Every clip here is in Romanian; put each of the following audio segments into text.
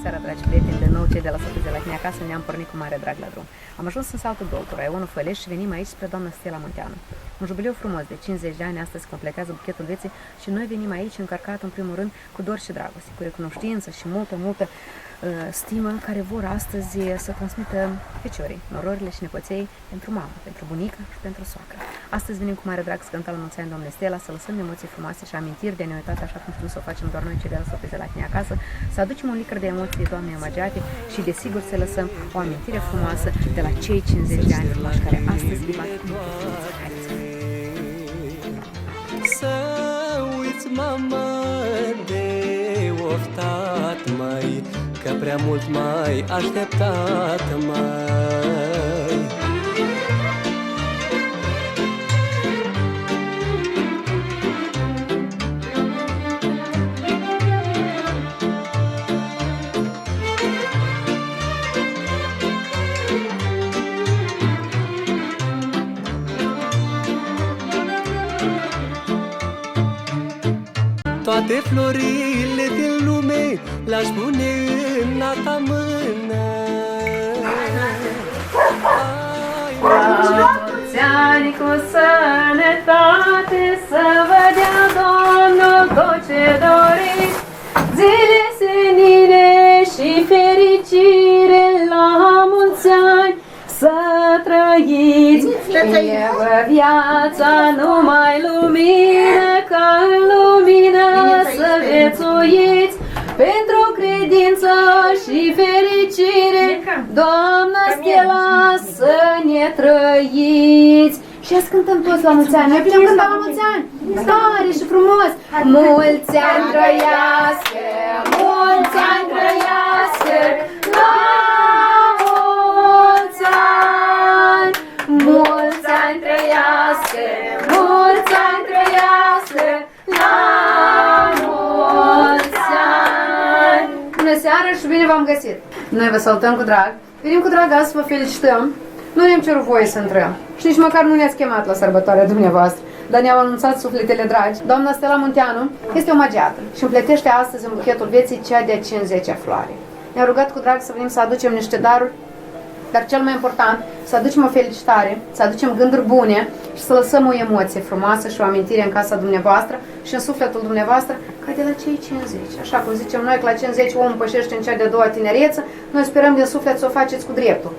seara, dragi prieteni, de nou cei de la satul de la tine acasă ne-am pornit cu mare drag la drum. Am ajuns în satul Dolcu, raionul Făleș și venim aici spre doamna Stella Munteanu. Un jubileu frumos de 50 de ani astăzi completează buchetul vieții și noi venim aici încărcat în primul rând cu dor și dragoste, cu recunoștință și multă stimă care vor astăzi să transmită feciorii, nororile și nepoței pentru mamă, pentru bunică și pentru soacră. Astăzi venim cu mare drag să cântăm la mulți ani, doamne Stella, să lăsăm emoții frumoase și amintiri de neuitat, așa cum știu să o facem doar noi cei de la satul de la tine acasă, să aducem un licăr de emoții doamnei omagiate și desigur să lăsăm o amintire frumoasă de la cei 50 de ani frumoși care astăzi îi bat în Să uiți, mamă, de oftat, mai, că prea mult mai așteptat, mai. Toate florile din lume le-aș pune în a ta mână. La mulți ani cu sănătate, să vă dea Domnul tot ce doriți, zile senine și fericire, la mulți ani să trăiți. Fie viața numai lumină, ca în lumină să viețuiți, pentru credință și fericire, Doamna Stella, să ne trăiți. Și azi cântăm toți la mulți ani. Noi putem cânta la mulți ani. Tare și frumos. Mulți ani trăiască, mulți ani trăiască, la mulți ani. Mulți ani trăiască, mulți ani trăiască, la mulți ani. Bună seara și bine v-am găsit. Noi vă salutăm cu drag. Venim cu drag azi să vă felicităm. Nu ne-am cerut voie să intrăm și nici măcar nu ne-ați chemat la sărbătoarea dumneavoastră, dar ne-au anunțat sufletele dragi. Doamna Stella Munteanu este o magiată și împletește astăzi în buchetul vieții cea de-a 50-a floare. Ne-a rugat cu drag să venim să aducem niște daruri, dar cel mai important, să aducem o felicitare, să aducem gânduri bune și să lăsăm o emoție frumoasă și o amintire în casa dumneavoastră și în sufletul dumneavoastră, ca de la cei 50. Așa cum zicem noi că la 50 omul pășește în cea de-a doua tinereță, noi sperăm din suflet să o faceți cu dreptul.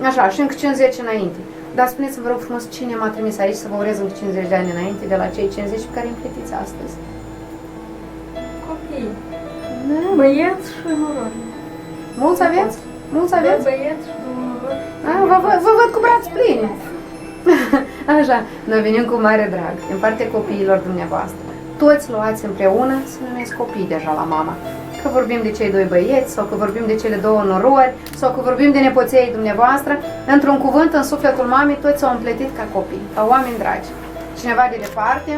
Așa, și încă 50 înainte. Dar spuneți-mi, vă rog frumos, cine m-a trimis aici să vă urez încă 50 de ani înainte de la cei 50 pe care îi împletiți astăzi? Copii. Băieți și norori. Mulți aveți? Mulți aveți? Băieți și norori. Vă văd cu braț pline. Așa, noi venim cu mare drag, din partea copiilor dumneavoastră. Toți luați împreună să numesc copii deja la mama. Că vorbim de cei doi băieți, sau că vorbim de cele două norori, sau că vorbim de nepoței dumneavoastră, într-un cuvânt, în sufletul mamei, toți s-au împletit ca copii, ca oameni dragi. Cineva de departe,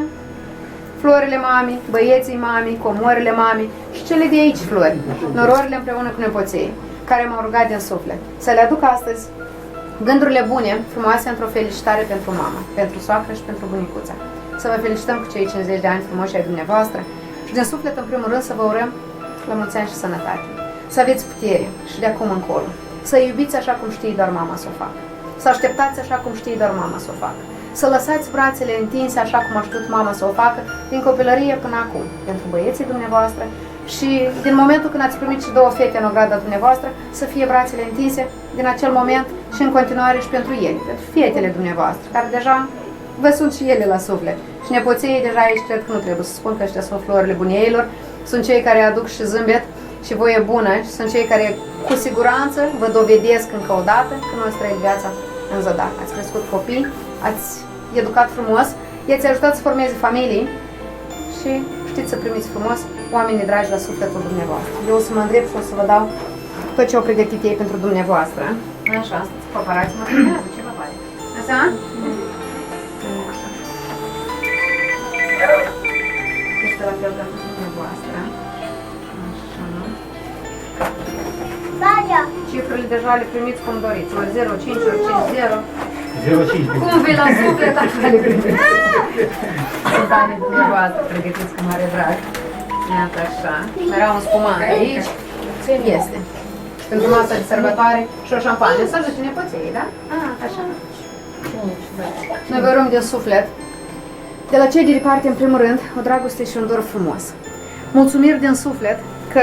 florile mamei, băieții mamei, comorile mamei și cele de aici flori, nororile împreună cu nepoței, care m-au rugat din suflet să le aduc astăzi gândurile bune, frumoase, într-o felicitare pentru mama, pentru soacră și pentru bunicuța. Să vă felicităm cu cei 50 de ani frumoși ai dumneavoastră și din suflet, în primul rând, să vă urăm la mulți ani și sănătate. Să aveți putere și de acum încolo. Să iubiți așa cum știi doar mama să o facă. Să așteptați așa cum știi doar mama să o facă. Să lăsați brațele întinse așa cum a știut mama să o facă din copilărie până acum. Pentru băieții dumneavoastră și din momentul când ați primit și două fete în ograda dumneavoastră, să fie brațele întinse din acel moment și în continuare și pentru ele, pentru fetele dumneavoastră, care deja vă sunt și ele la suflet. Și nepoței deja aici cred că nu trebuie să spun că ăștia sunt florile bunieilor. Sunt cei care aduc și zâmbet și voie bună și sunt cei care cu siguranță vă dovedesc încă o dată că nu ați trăit viața în zadar. Ați crescut copii, ați educat frumos, i-ați ajutat să formeze familii și știți să primiți frumos oamenii dragi la sufletul dumneavoastră. Eu o să mă îndrept și o să vă dau tot ce au pregătit ei pentru dumneavoastră. Așa, stați paparați, mă filmează, ce vă pare? Așa? Este la fel pentru dumneavoastră. Așa. Cifrele deja le primiți cum doriți. Ori 0, 5, ori 5, 0. 0,5. Cum vei la suflet, așa le primiți. Sunt banii dumneavoastră, pregătiți cu mare drag. Iată așa. Era un spumant aici. Ce este? pentru masa de sărbătoare și o șampanie. Să ajute nepoții, da? Așa. Noi vă rugăm din suflet, de la cei de parte, în primul rând, o dragoste și un dor frumos. Mulțumiri din suflet că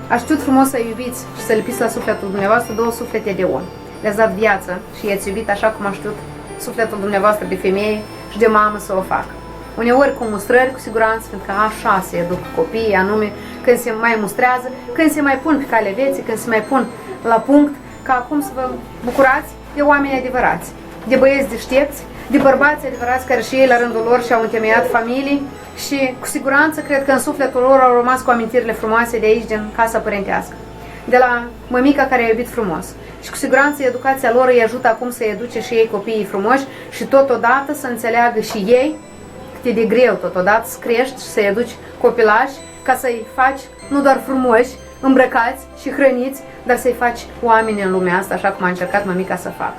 a știut frumos să iubiți și să lipiți la sufletul dumneavoastră două suflete de om. Le-ați dat viață și i-ați iubit așa cum a știut sufletul dumneavoastră de femeie și de mamă să o facă. Uneori cu mustrări, cu siguranță, pentru că așa se educă copiii, anume când se mai mustrează, când se mai pun pe calea vieții, când se mai pun la punct, ca acum să vă bucurați de oameni adevărați, de băieți deștepți, de bărbați adevărați care și ei la rândul lor și-au întemeiat familii și cu siguranță cred că în sufletul lor au rămas cu amintirile frumoase de aici, din casa părintească. De la mămica care a iubit frumos. Și cu siguranță educația lor îi ajută acum să educe și ei copiii frumoși și totodată să înțeleagă și ei cât e de greu totodată să crești și să-i educi copilași ca să-i faci nu doar frumoși, îmbrăcați și hrăniți, dar să-i faci oameni în lumea asta, așa cum a încercat mămica să facă.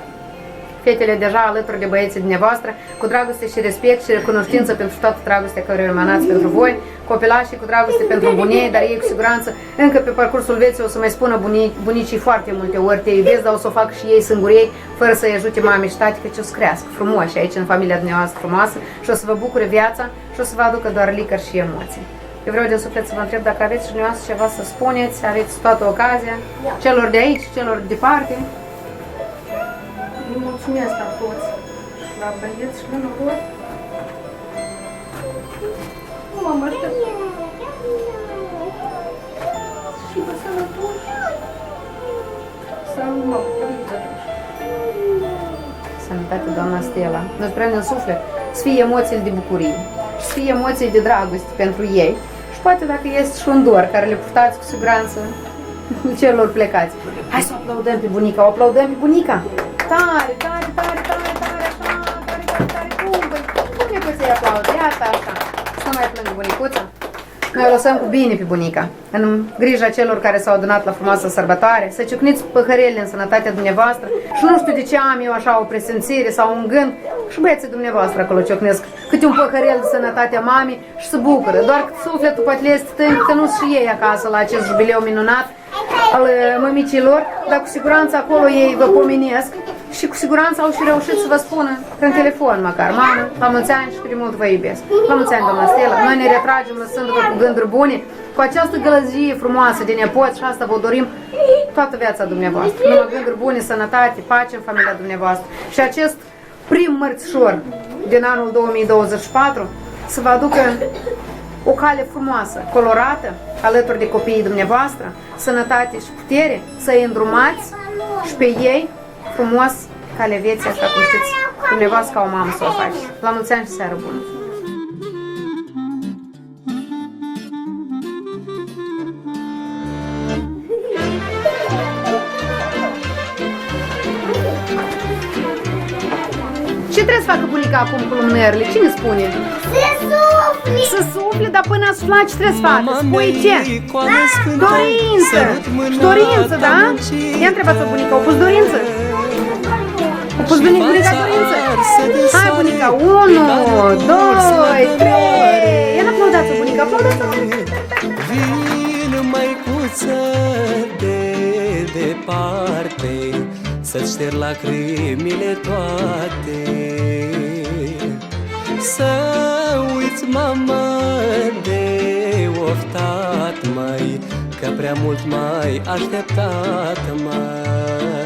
Fetele deja alături de băieții dumneavoastră, cu dragoste și respect și recunoștință pentru toată dragostea care o emanați pentru voi, copilașii cu dragoste pentru bunii, dar ei cu siguranță încă pe parcursul vieții o să mai spună bunicii foarte multe ori, te iubesc, dar o să o fac și ei singuri ei, fără să-i ajute mame și tati, că ce o să crească frumoși aici în familia dumneavoastră frumoasă și o să vă bucure viața și o să vă aducă doar licări și emoții. Eu vreau din suflet să vă întreb dacă aveți și dumneavoastră ceva să spuneți, aveți toată ocazia, celor de aici, celor de departe. Îi mulțumesc la toți, și la băieți și la noroc. Nu m-am așteptat. Și vă sănătoși. Să nu mă bucuriți. Sănătate, doamna Stella. Noi sperăm din suflet să fie emoțiile de bucurie, să fie emoții de dragoste pentru ei și poate dacă este și un dor care le purtați cu siguranță celor plecați. Hai să o aplaudăm pe bunica, o aplaudăm pe bunica! Tare, tare, tare, tare, tare, așa, tare, tare, tare, cum e că să-i aplaudă? Iată așa, să nu mai plângă bunicuța. Noi o lăsăm cu bine pe bunica, în grija celor care s-au adunat la frumoasă sărbătoare, să ciocniți păhărele în sănătatea dumneavoastră și nu știu de ce am eu așa o presimțire sau un gând, și băieții dumneavoastră acolo ciocnesc câte un păhărel de sănătatea mamei și se bucură, doar că sufletul poate le este tânc că nu și ei acasă la acest jubileu minunat al mămicilor, dar cu siguranță acolo ei vă pomenesc și cu siguranță au și reușit să vă spună prin telefon măcar, mamă, la mulți ani și cât de mult vă iubesc. La mulți ani, doamna Stella, noi ne retragem lăsându-vă cu gânduri bune, cu această gălăgie frumoasă de nepoți și asta vă dorim toată viața dumneavoastră. Numai gânduri bune, sănătate, pace în familia dumneavoastră. Și acest prim mărțișor din anul 2024 să vă aducă o cale frumoasă, colorată, alături de copiii dumneavoastră, sănătate și putere, să-i îndrumați și pe ei frumos calea vieții, așa cum știți dumneavoastră ca o mamă să o faci. La mulți ani și seară bună! Ce trebuie să facă bunica acum cu lumânările? Cine spune? Să sufle, dar până a sufla ce trebuie să facă? Spui ce? Dorință! Și dorință, da? Ia întrebați-o bunica, au pus dorință? Au pus bunica dorință? Hai bunica, 1, 2, 3! Ia n-aplaudați-o bunica, aplaudați-o! Vin măicuță de departe, să-ți șterg lacrimile toate, să uiți, mama, de oftat, mai, că prea mult mai așteptat, mai.